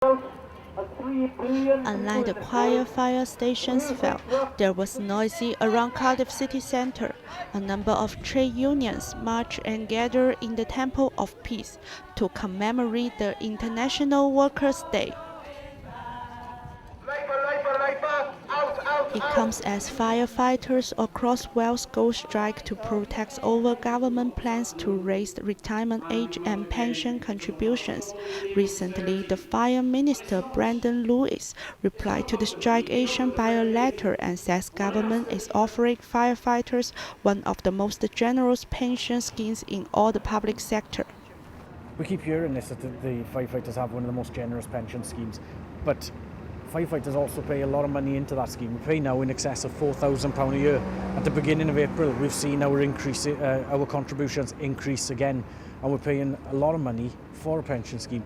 Unlike the quiet fire stations felt, there was noisy around Cardiff city centre. A number of trade unions marched and gathered in the Temple of Peace to commemorate the International Workers' Day. It comes as firefighters across Wales go strike to protest over government plans to raise the retirement age and pension contributions. Recently, the Fire Minister Brandon Lewis replied to the strike action by a letter and says government is offering firefighters one of the most generous pension schemes in all the public sector. We keep hearing this, that the firefighters have one of the most generous pension schemes, but firefighters also pay a lot of money into that scheme. We pay now in excess of £4,000 a year. At the beginning of April, we've seen our contributions increase again, and we're paying a lot of money for a pension scheme.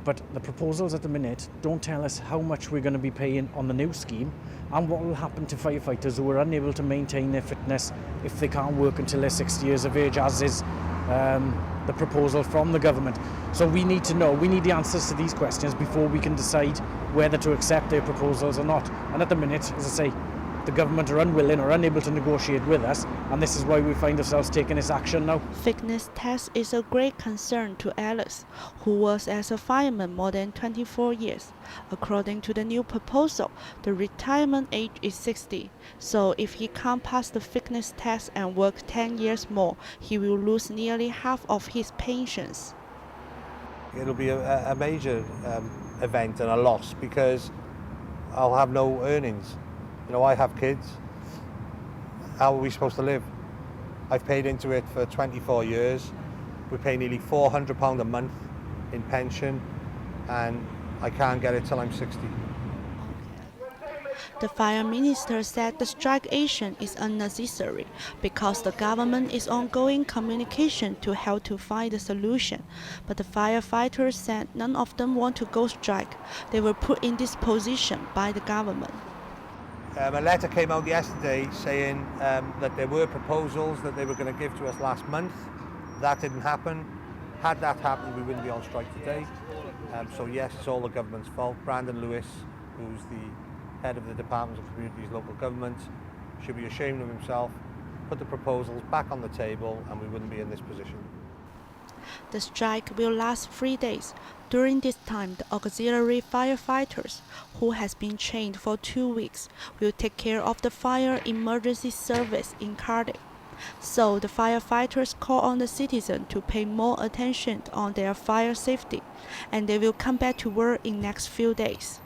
But the proposals at the minute don't tell us how much we're going to be paying on the new scheme and what will happen to firefighters who are unable to maintain their fitness if they can't work until they're 60 years of age, as is the proposal from the government. So we need to know, we need the answers to these questions before we can decide whether to accept their proposals or not. And at the minute, as I say, the government are unwilling or unable to negotiate with us, and this is why we find ourselves taking this action now. Fitness test is a great concern to Alice, who was as a fireman more than 24 years. According to the new proposal, the retirement age is 60, so if he can't pass the fitness test and work 10 years more, he will lose nearly half of his pensions. It'll be a major event and a loss because I'll have no earnings. You know, I have kids. How are we supposed to live? I've paid into it for 24 years. We pay nearly £400 a month in pension, and I can't get it till I'm 60. The Fire Minister said the strike action is unnecessary because the government is ongoing communication to help to find a solution. But the firefighters said none of them want to go strike. They were put in this position by the government. A letter came out yesterday saying that there were proposals that they were going to give to us last month. That didn't happen. Had that happened, we wouldn't be on strike today. So yes, it's all the government's fault. Brandon Lewis, who's the head of the Department of Communities Local Government, should be ashamed of himself, put the proposals back on the table, and we wouldn't be in this position. The strike will last 3 days. During this time, the auxiliary firefighters, who has been trained for 2 weeks, will take care of the fire emergency service in Cardiff. So the firefighters call on the citizens to pay more attention on their fire safety, and they will come back to work in next few days.